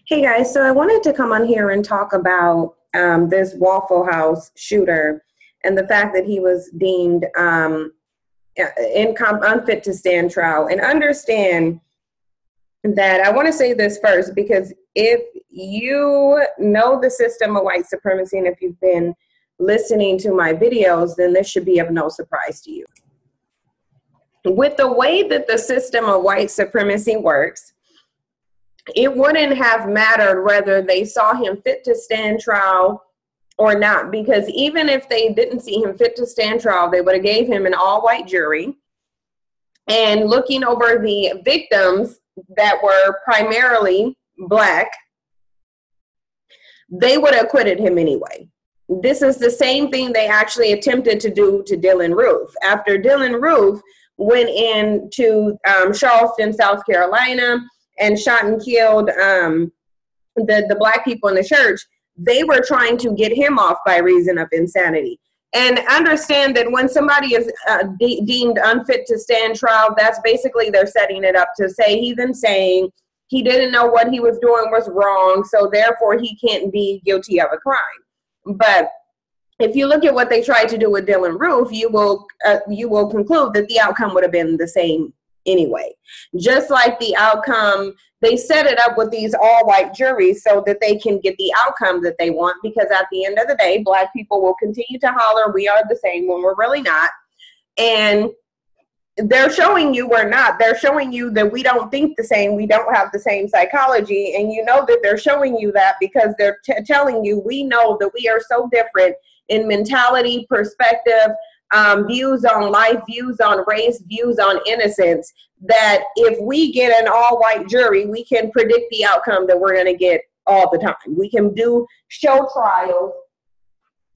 Hey guys, so I wanted to come on here and talk about this Waffle House shooter and the fact that he was deemed unfit to stand trial. And understand that I want to say this first, because if you know the system of white supremacy and if you've been listening to my videos, then this should be of no surprise to you. With the way that the system of white supremacy works, it wouldn't have mattered whether they saw him fit to stand trial or not, because even if they didn't see him fit to stand trial, they would have gave him an all-white jury. And looking over the victims that were primarily Black, they would have acquitted him anyway. This is the same thing they actually attempted to do to Dylan Roof. After Dylan Roof went into Charleston, South Carolina, and shot and killed the Black people in the church, they were trying to get him off by reason of insanity. And understand that when somebody is deemed unfit to stand trial, that's basically they're setting it up to say he's insane, he didn't know what he was doing was wrong, so therefore he can't be guilty of a crime. But if you look at what they tried to do with Dylan Roof, you will conclude that the outcome would have been the same anyway. Just like the outcome, they set it up with these all-white juries so that they can get the outcome that they want, because at the end of the day, Black people will continue to holler, we are the same, when we're really not. And they're showing you we're not. They're showing you that we don't think the same, we don't have the same psychology, and you know that they're showing you that because they're telling you we know that we are so different in mentality, perspective, views on life, views on race, views on innocence, that if we get an all-white jury, we can predict the outcome that we're going to get all the time. We can do show trials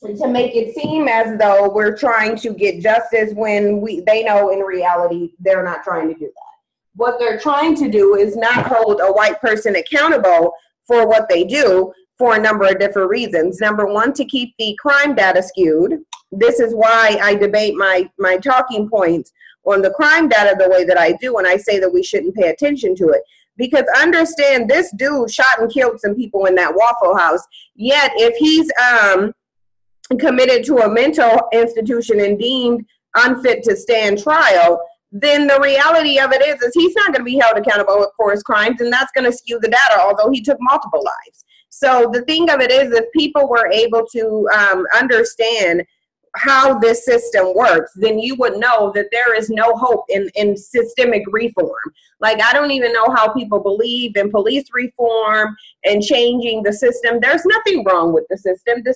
to make it seem as though we're trying to get justice when they know in reality they're not trying to do that. What they're trying to do is not hold a white person accountable for what they do, for a number of different reasons. Number one, to keep the crime data skewed. This is why I debate my talking points on the crime data the way that I do, and I say that we shouldn't pay attention to it. Because understand, this dude shot and killed some people in that Waffle House, yet if he's committed to a mental institution and deemed unfit to stand trial, then the reality of it is he's not going to be held accountable for his crimes, and that's going to skew the data, although he took multiple lives. So the thing of it is, if people were able to understand how this system works, then you would know that there is no hope in systemic reform. Like, I don't even know how people believe in police reform and changing the system. There's nothing wrong with the system. The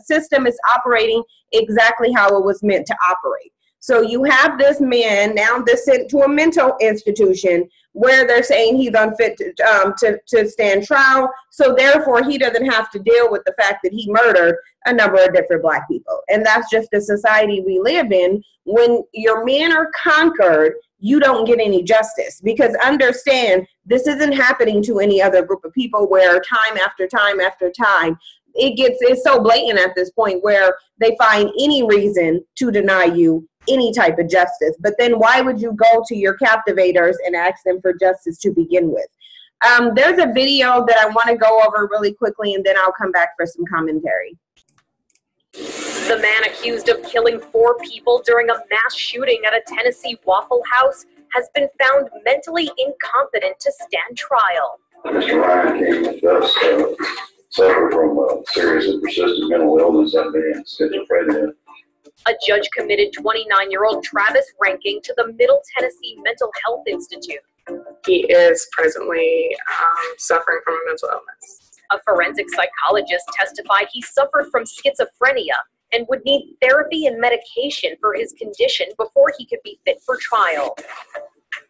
system is operating exactly how it was meant to operate. So you have this man now that's sent to a mental institution where they're saying he's unfit to stand trial. So therefore, he doesn't have to deal with the fact that he murdered a number of different Black people. And that's just the society we live in. When your men are conquered, you don't get any justice. Because understand, this isn't happening to any other group of people where time after time after time, it's so blatant at this point where they find any reason to deny you any type of justice. But then why would you go to your captivators and ask them for justice to begin with? There's a video that I want to go over really quickly, and then I'll come back for some commentary. The man accused of killing 4 people during a mass shooting at a Tennessee Waffle House has been found mentally incompetent to stand trial. Mr. Ryan King does suffer from a serious and persistent mental illness, that being schizophrenia. A judge committed 29-year-old Travis Ranking to the Middle Tennessee Mental Health Institute. He is presently suffering from a mental illness. A forensic psychologist testified he suffered from schizophrenia and would need therapy and medication for his condition before he could be fit for trial.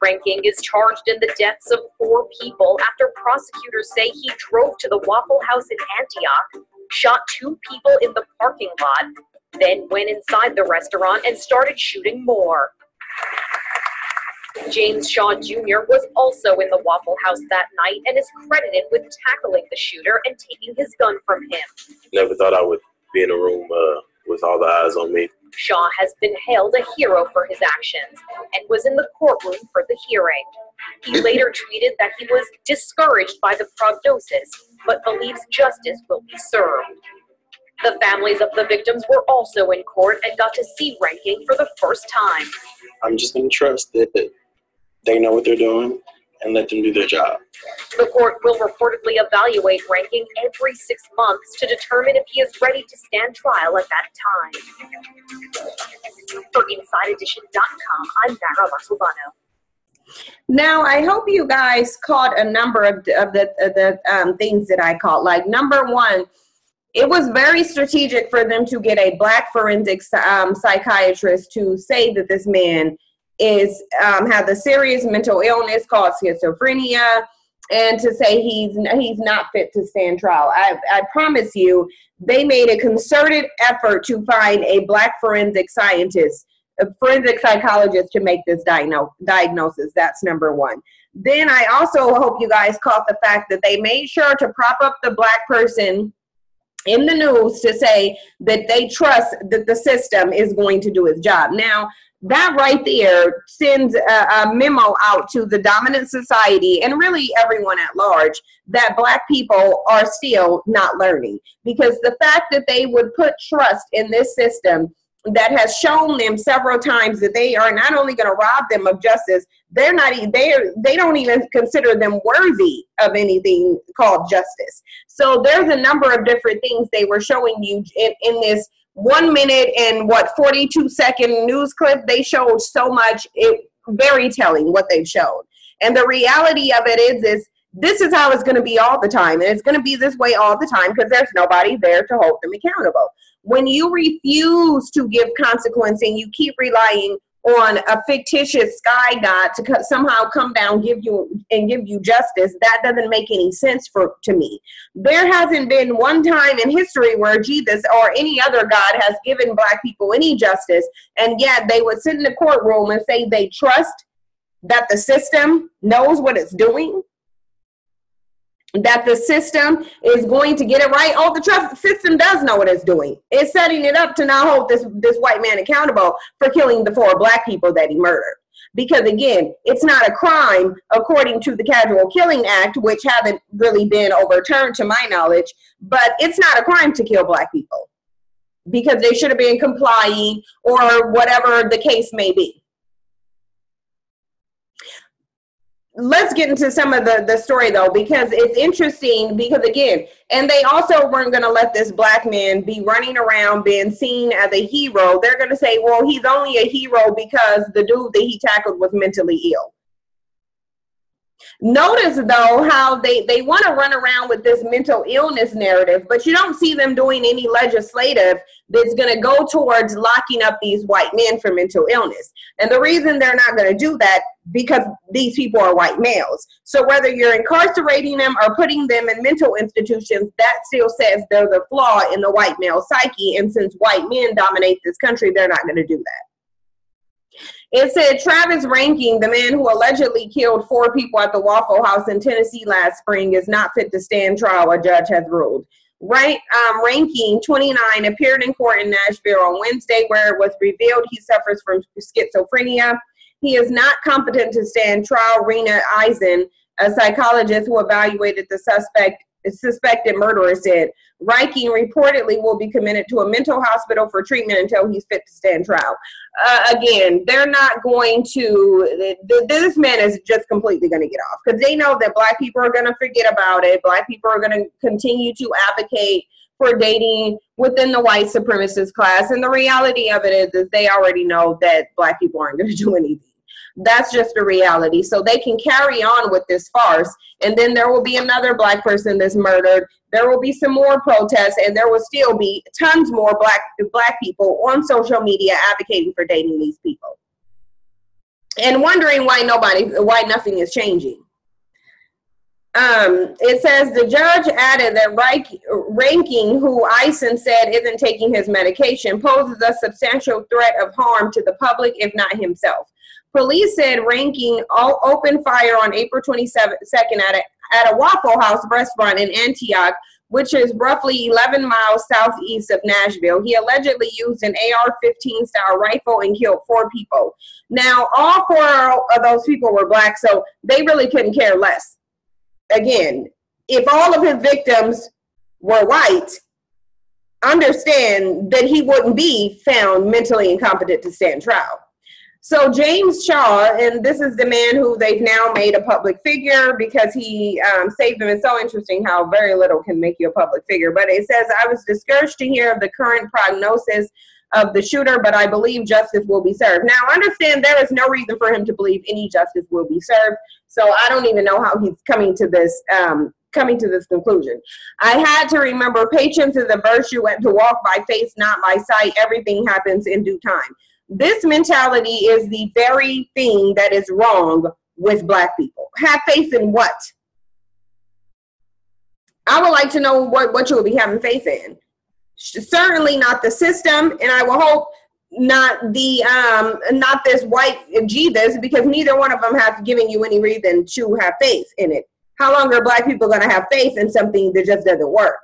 Ranking is charged in the deaths of 4 people after prosecutors say he drove to the Waffle House in Antioch, shot 2 people in the parking lot, then went inside the restaurant and started shooting more. James Shaw Jr. was also in the Waffle House that night and is credited with tackling the shooter and taking his gun from him. Never thought I would be in a room with all the eyes on me. Shaw has been hailed a hero for his actions and was in the courtroom for the hearing. He later tweeted that he was discouraged by the prognosis, but believes justice will be served. The families of the victims were also in court and got to see Ranking for the first time. I'm just going to trust that they know what they're doing and let them do their job. The court will reportedly evaluate Ranking every 6 months to determine if he is ready to stand trial at that time. For InsideEdition.com, I'm Mara Masulbano. Now, I hope you guys caught a number of the things that I caught. Like, number one, it was very strategic for them to get a black forensic psychiatrist to say that this man is has a serious mental illness called schizophrenia, and to say he's not fit to stand trial. I promise you, they made a concerted effort to find a black forensic scientist, a forensic psychologist, to make this diagnosis. That's number one. Then I also hope you guys caught the fact that they made sure to prop up the black person in the news to say that they trust that the system is going to do its job. Now, that right there sends a memo out to the dominant society and really everyone at large that black people are still not learning. Because the fact that they would put trust in this system that has shown them several times that they are not only going to rob them of justice, they don't even consider them worthy of anything called justice. So there's a number of different things they were showing you in this 1 minute and 42-second news clip. They showed so much, very telling what they've showed. And the reality of it is this is how it's going to be all the time. And it's going to be this way all the time because there's nobody there to hold them accountable. When you refuse to give consequence and you keep relying on a fictitious sky god to somehow come down, give you justice, that doesn't make any sense to me. There hasn't been one time in history where Jesus or any other god has given black people any justice, and yet they would sit in the courtroom and say they trust that the system knows what it's doing, that the system is going to get it right. Oh, the system does know what it's doing. It's setting it up to now hold this white man accountable for killing the 4 black people that he murdered. Because again, it's not a crime according to the Casual Killing Act, which haven't really been overturned to my knowledge, but it's not a crime to kill black people because they should have been complying or whatever the case may be. Let's get into some of the story, though, because it's interesting because, again, and they also weren't going to let this black man be running around being seen as a hero. They're going to say, well, he's only a hero because the dude that he tackled was mentally ill. Notice, though, how they want to run around with this mental illness narrative, but you don't see them doing any legislative that's going to go towards locking up these white men for mental illness. And the reason they're not going to do that, because these people are white males. So whether you're incarcerating them or putting them in mental institutions, that still says there's a flaw in the white male psyche. And since white men dominate this country, they're not going to do that. It said Travis Ranking, the man who allegedly killed 4 people at the Waffle House in Tennessee last spring, is not fit to stand trial, a judge has ruled. Ranking, 29, appeared in court in Nashville on Wednesday, where it was revealed he suffers from schizophrenia. He is not competent to stand trial, Rena Eisen, a psychologist who evaluated the suspected murderer, said. Ranking reportedly will be committed to a mental hospital for treatment until he's fit to stand trial. Again, they're not going to, this man is just completely going to get off because they know that black people are going to forget about it. Black people are going to continue to advocate for dating within the white supremacist class. And the reality of it is they already know that black people aren't going to do anything. That's just the reality. So they can carry on with this farce, and then there will be another black person that's murdered. There will be some more protests, and there will still be tons more black people on social media advocating for dating these people and wondering why nothing is changing. It says the judge added that Ranking, who Eisen said isn't taking his medication, poses a substantial threat of harm to the public, if not himself. Police said Ranking opened fire on April 22nd at a Waffle House restaurant in Antioch which is roughly 11 miles southeast of Nashville. He allegedly used an AR-15 style rifle and killed 4 people. Now, all 4 of those people were black, so they really couldn't care less. Again, if all of his victims were white, understand that he wouldn't be found mentally incompetent to stand trial. So James Shaw, and this is the man who they've now made a public figure because he saved them. It's so interesting how very little can make you a public figure. But it says, I was discouraged to hear of the current prognosis of the shooter, but I believe justice will be served. Now, understand there is no reason for him to believe any justice will be served. So I don't even know how he's coming to this conclusion. I had to remember patience is a virtue and to walk by faith, not by sight. Everything happens in due time. This mentality is the very thing that is wrong with black people. Have faith in what? I would like to know what you will be having faith in. Certainly not the system, and I will hope not this white Jesus, because neither one of them have given you any reason to have faith in it. How long are black people going to have faith in something that just doesn't work?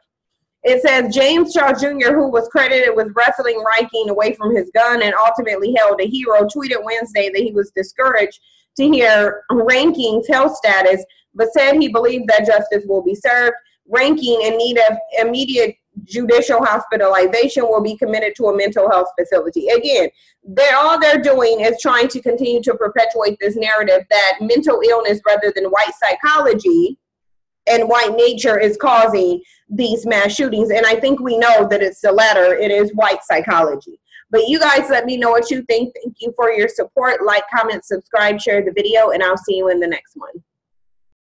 It says James Shaw Jr., who was credited with wrestling Ranking away from his gun and ultimately held a hero, tweeted Wednesday that he was discouraged to hear Ranking's health status, but said he believed that justice will be served. Ranking, in need of immediate judicial hospitalization, will be committed to a mental health facility. Again, all they're doing is trying to continue to perpetuate this narrative that mental illness rather than white psychology and white nature is causing these mass shootings. And I think we know that it's the latter. It is white psychology. But you guys let me know what you think. Thank you for your support. Like, comment, subscribe, share the video, and I'll see you in the next one.